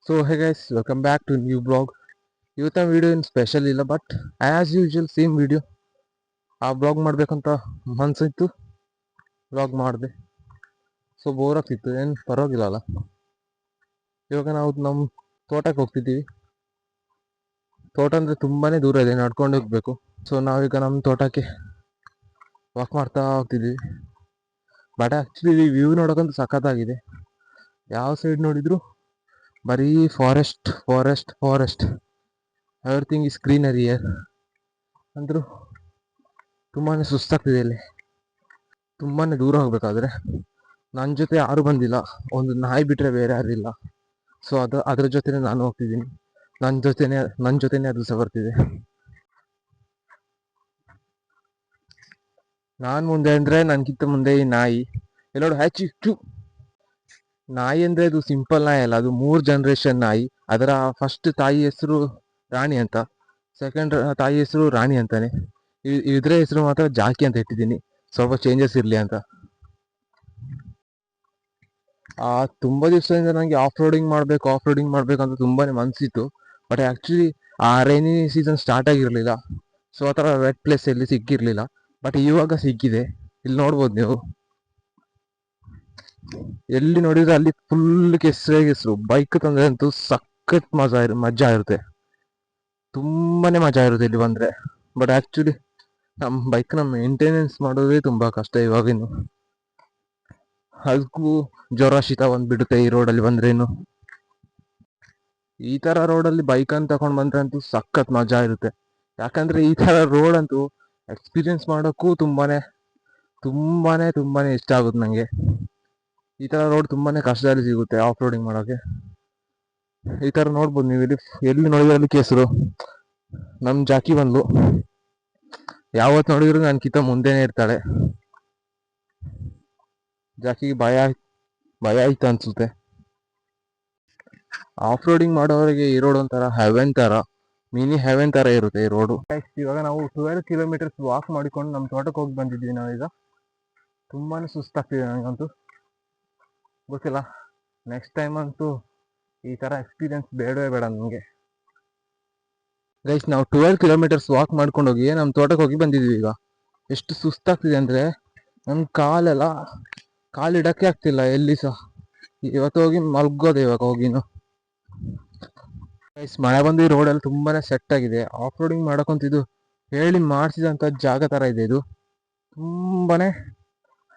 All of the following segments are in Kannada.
So hey guys welcome back to new blog. ಇವತ್ತಿನ ವಿಡಿಯೋ ಏನು ಸ್ಪೆಷಲ್ ಇಲ್ಲ, but as usual same video. ಆ ಬ್ಲಾಗ್ ಮಾಡಬೇಕಂತ ಮನ್ಸಿತ್ತು, ಬ್ಲಾಗ್ ಮಾಡಿದೆ. ಸೊ ಬೋರ್ ಆಗ್ತಿತ್ತು, ಏನು ಪರವಾಗಿಲ್ಲ ಅಲ್ಲ. ಇವಾಗ ನಾವು ನಮ್ಮ ತೋಟಕ್ಕೆ ಹೋಗ್ತಿದ್ದೀವಿ. ತೋಟ ಅಂದರೆ ತುಂಬಾ ದೂರ ಇದೆ, ನಡ್ಕೊಂಡು ಹೋಗ್ಬೇಕು. ಸೊ ನಾವೀಗ ನಮ್ಮ ತೋಟಕ್ಕೆ ವಾಕ್ ಮಾಡ್ತಾ ಹೋಗ್ತಿದ್ದೀವಿ. ಬಟ್ ಆ್ಯಕ್ಚುಲಿ ವ್ಯೂ ನೋಡೋಕ್ಕಂತೂ ಸಖತ್ತಾಗಿದೆ. ಯಾವ ಸೈಡ್ ನೋಡಿದ್ರು ಬರೀ forest forest forest, everything is greenery year. ಅಂದರೂ ತುಂಬಾ ಸುಸ್ತಾಗ್ತಿದೆ ಇಲ್ಲಿ. ತುಂಬಾ ದೂರ ಹೋಗ್ಬೇಕಾದ್ರೆ ನನ್ನ ಜೊತೆ ಯಾರು ಬಂದಿಲ್ಲ, ಒಂದು ನಾಯಿ ಬಿಟ್ಟರೆ ಬೇರೆ ಯಾರಿಲ್ಲ. ಸೊ ಅದ್ರ ಜೊತೆನೆ ನಾನು ಹೋಗ್ತಿದ್ದೀನಿ. ನನ್ನ ಜೊತೆನೆ ಅದು ಸಹ ಬರ್ತಿದೆ. ನಾನು ಮುಂದೆ ಅಂದರೆ ನನಗಿಂತ ಮುಂದೆ ಈ ನಾಯಿ ಎಲ್ಲೋಡು ಹ್ಯಾಚು. ನಾಯಿ ಅಂದರೆ ಅದು ಸಿಂಪಲ್ ನಾಯಿ ಅಲ್ಲ, ಅದು 3 ಜನರೇಷನ್ ನಾಯಿ. ಅದರ ಫಸ್ಟ್ ತಾಯಿ ಹೆಸರು ರಾಣಿ ಅಂತ, ಸೆಕೆಂಡ್ ತಾಯಿ ಹೆಸರು ರಾಣಿ ಅಂತಾನೆ. ಇದ್ರ ಹೆಸರು ಮಾತ್ರ ಜಾಕಿ ಅಂತ ಇಟ್ಟಿದ್ದೀನಿ, ಸ್ವಲ್ಪ ಚೇಂಜಸ್ ಇರಲಿ ಅಂತ. ತುಂಬ ದಿವಸದಿಂದ ನನಗೆ ಆಫ್ ರೋಡಿಂಗ್ ಮಾಡಬೇಕಂತ ತುಂಬಾ ಮನಸ್ಸಿತ್ತು. ಬಟ್ ಆ್ಯಕ್ಚುಲಿ ಆ ರೈನಿ ಸೀಸನ್ ಸ್ಟಾರ್ಟ್ ಆಗಿರಲಿಲ್ಲ. ಸೊ ಆ ಥರ ವೆಟ್ ಪ್ಲೇಸ್ ಎಲ್ಲಿ ಸಿಕ್ಕಿರಲಿಲ್ಲ. ಬಟ್ ಇವಾಗ ಸಿಕ್ಕಿದೆ. ಇಲ್ಲಿ ನೋಡ್ಬೋದು ನೀವು, ಎಲ್ಲಿ ನೋಡಿದ್ರೆ ಅಲ್ಲಿ ಫುಲ್ ಕೆಸರು. ಬೈಕ್ ತಂದ್ರೆ ಅಂತೂ ಸಖತ್ ಮಜಾ ಇರುತ್ತೆ, ತುಂಬಾನೇ ಮಜಾ ಇರುತ್ತೆ ಇಲ್ಲಿ ಬಂದ್ರೆ. ಬಟ್ ಆ್ಯಕ್ಚುಲಿ ನಮ್ಮ ಬೈಕ್ನ ಮೇಂಟೆನೆನ್ಸ್ ಮಾಡೋದೇ ತುಂಬ ಕಷ್ಟ ಇವಾಗಿನ್ನು. ಅದಕ್ಕೂ ಜ್ವರ ಶೀತ ಬಂದ್ಬಿಡುತ್ತೆ ಈ ರೋಡಲ್ಲಿ ಬಂದ್ರೇನು. ಈ ಥರ ರೋಡಲ್ಲಿ ಬೈಕನ್ನು ತಗೊಂಡು ಬಂದ್ರೆ ಅಂತೂ ಸಖತ್ ಮಜಾ ಇರುತ್ತೆ. ಯಾಕಂದ್ರೆ ಈ ಥರ ರೋಡ್ ಅಂತೂ ಎಕ್ಸ್ಪೀರಿಯನ್ಸ್ ಮಾಡೋಕ್ಕೂ ತುಂಬಾನೇ ಇಷ್ಟ ಆಗುತ್ತೆ ನನಗೆ. ಈ ಥರ ರೋಡ್ ತುಂಬಾನೇ ಕಷ್ಟದಲ್ಲಿ ಸಿಗುತ್ತೆ ಆಫ್ ರೋಡಿಂಗ್ ಮಾಡೋಕ್ಕೆ. ಈ ಥರ ನೋಡ್ಬೋದು ನೀವು, ಎಲ್ಲಿ ನೋಡಿದ್ರೆ ಅಲ್ಲಿ ಕೆಸರು. ನಮ್ಮ ಜಾಕಿ ಬಂದ್ಲು, ಯಾವತ್ತು ನೋಡಿದ್ರು ನನ್ಕಿಂತ ಮುಂದೆನೇ ಇರ್ತಾಳೆ. ಜಾಕಿಗೆ ಭಯ ಆಯ್ತು ಅನ್ಸುತ್ತೆ. ಆಫ್ ರೋಡಿಂಗ್ ಮಾಡೋರಿಗೆ ಈ ರೋಡ್ ಒಂಥರ ಹೆವೆನ್ ತರ, ಮಿನಿ ಹೆವೆನ್ ತರ ಇರುತ್ತೆ ಈ ರೋಡು. ಇವಾಗ ನಾವು 12 ಕಿಲೋಮೀಟರ್ಸ್ ವಾಕ್ ಮಾಡಿಕೊಂಡು ನಮ್ಮ ತೋಟಕ್ಕೆ ಹೋಗಿ ಬಂದಿದ್ದೀವಿ ನಾವೀಗ. ತುಂಬಾನೇ ಸುಸ್ತಾಗ್ತಿದೆ ನನಗಂತೂ. ಗೊತ್ತಿಲ್ಲ, ನೆಕ್ಸ್ಟ್ ಟೈಮ್ ಅಂತೂ ಈ ಥರ ಎಕ್ಸ್ಪೀರಿಯನ್ಸ್ ಬೇಡವೇ ಬೇಡ ನನಗೆ. ಗೈಸ್, ನಾವು 12 ಕಿಲೋಮೀಟರ್ಸ್ ವಾಕ್ ಮಾಡ್ಕೊಂಡು ಹೋಗಿ ನಮ್ಮ ತೋಟಕ್ಕೆ ಹೋಗಿ ಬಂದಿದ್ದೀವಿ ಈಗ. ಎಷ್ಟು ಸುಸ್ತಾಗ್ತಿದೆ ಅಂದರೆ ನನ್ನ ಕಾಲಿಡಕ್ಕೆ ಆಗ್ತಿಲ್ಲ ಎಲ್ಲಿ ಸಹ. ಇವತ್ತು ಹೋಗಿ ಮಲ್ಗೋದೆ ಇವಾಗ ಹೋಗಿನು. ಗೈಸ್, ಮಳೆ ಬಂದು ಈ ರೋಡಲ್ಲಿ ತುಂಬಾನೇ ಸೆಟ್ ಆಗಿದೆ. ಆಫ್ ರೋಡಿಂಗ್ ಮಾಡೋಕ್ಕಂತಿದ್ದು ಹೇಳಿ ಮಾಡಿಸಿದಂಥ ಜಾಗ ಥರ ಇದೆ ಇದು. ತುಂಬಾನೇ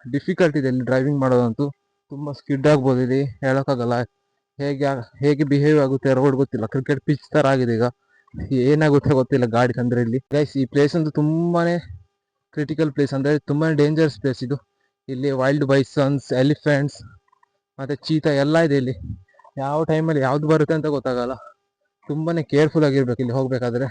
ಡಿಫಿಕಲ್ಟ್ ಇದೆ ಇಲ್ಲಿ ಡ್ರೈವಿಂಗ್ ಮಾಡೋದಂತೂ. ತುಂಬ ಸ್ಕಿಡ್ ಆಗ್ಬೋದು ಇಲ್ಲಿ, ಹೇಳೋಕ್ಕಾಗಲ್ಲ. ಹೇಗೆ ಬಿಹೇವ್ ಆಗುತ್ತೆ ರೋಡ್ ಗೊತ್ತಿಲ್ಲ. ಕ್ರಿಕೆಟ್ ಪಿಚ್ ಥರ ಆಗಿದೆ ಈಗ, ಏನಾಗುತ್ತೆ ಗೊತ್ತಿಲ್ಲ ಗಾಡಿ ತಂದ್ರೆ ಇಲ್ಲಿ. ಗೈಸ್, ಈ ಪ್ಲೇಸ್ ಅಂತೂ ತುಂಬಾನೇ ಕ್ರಿಟಿಕಲ್ ಪ್ಲೇಸ್, ಅಂದರೆ ತುಂಬಾ ಡೇಂಜರಸ್ ಪ್ಲೇಸ್ ಇದು. ಇಲ್ಲಿ ವೈಲ್ಡ್ ಬೈಸನ್ಸ್, ಎಲಿಫೆಂಟ್ಸ್ ಮತ್ತು ಚೀತಾ ಎಲ್ಲ ಇದೆ ಇಲ್ಲಿ. ಯಾವ ಟೈಮಲ್ಲಿ ಯಾವ್ದು ಬರುತ್ತೆ ಅಂತ ಗೊತ್ತಾಗಲ್ಲ. ತುಂಬಾನೇ ಕೇರ್ಫುಲ್ ಆಗಿರ್ಬೇಕು ಇಲ್ಲಿ ಹೋಗ್ಬೇಕಾದ್ರೆ.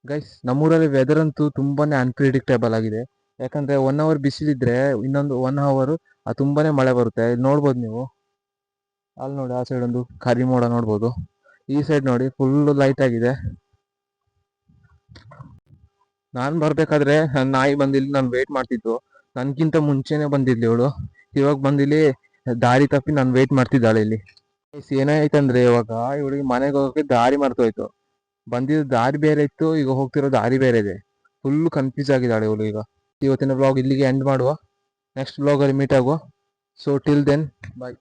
ಗೈಸ್, ನಮ್ಮೂರಲ್ಲಿ ವೆದರ್ ಅಂತೂ ತುಂಬಾನೇ ಅನ್ಪ್ರಿಡಿಕ್ಟೇಬಲ್ ಆಗಿದೆ. ಯಾಕಂದ್ರೆ 1 ಅವರ್ ಬಿಸಿಲಿದ್ರೆ ಇನ್ನೊಂದು 1 ಅವರ್ ತುಂಬಾನೇ ಮಳೆ ಬರುತ್ತೆ. ಇಲ್ಲಿ ನೋಡ್ಬೋದು ನೀವು, ಅಲ್ಲಿ ನೋಡಿ ಆ ಸೈಡ್ ಒಂದು ಕರಿ ಮೋಡ ನೋಡ್ಬೋದು. ಈ ಸೈಡ್ ನೋಡಿ ಫುಲ್ ಲೈಟ್ ಆಗಿದೆ. ನಾನು ಬರ್ಬೇಕಾದ್ರೆ ನನ್ನ ನಾಯಿ ಬಂದಿಲ್ಲಿ ನಾನು ವೇಟ್ ಮಾಡ್ತಿದ್ದು. ನನ್ಗಿಂತ ಮುಂಚೆನೆ ಬಂದಿದ್ಲಿ ಇವಳು. ಇವಾಗ ಬಂದಿಲ್ಲಿ ದಾರಿ ತಪ್ಪಿ ನಾನು ವೇಟ್ ಮಾಡ್ತಿದ್ದಾಳೆ ಇಲ್ಲಿ. ಏನಾಯ್ತಂದ್ರೆ ಇವಾಗ ಇವಳಿಗೆ ಮನೆಗೆ ಹೋಗೋಕೆ ದಾರಿ ಮರ್ತೋಯ್ತು. ಬಂದಿದ್ದ ದಾರಿ ಬೇರೆ ಇತ್ತು, ಈಗ ಹೋಗ್ತಿರೋ ದಾರಿ ಬೇರೆ ಇದೆ. ಫುಲ್ ಕನ್ಫ್ಯೂಸ್ ಆಗಿದ್ದಾಳೆ ಇವಳು ಈಗ. ಇವತ್ತಿನ ಬ್ಲಾಗ್ ಇಲ್ಲಿಗೆ ಎಂಡ್ ಮಾಡುವ, ನೆಕ್ಸ್ಟ್ ಬ್ಲಾಗಲ್ಲಿ ಮೀಟ್ ಆಗುವ. ಸೊ ಟಿಲ್ ದೆನ್, ಬಾಯ್.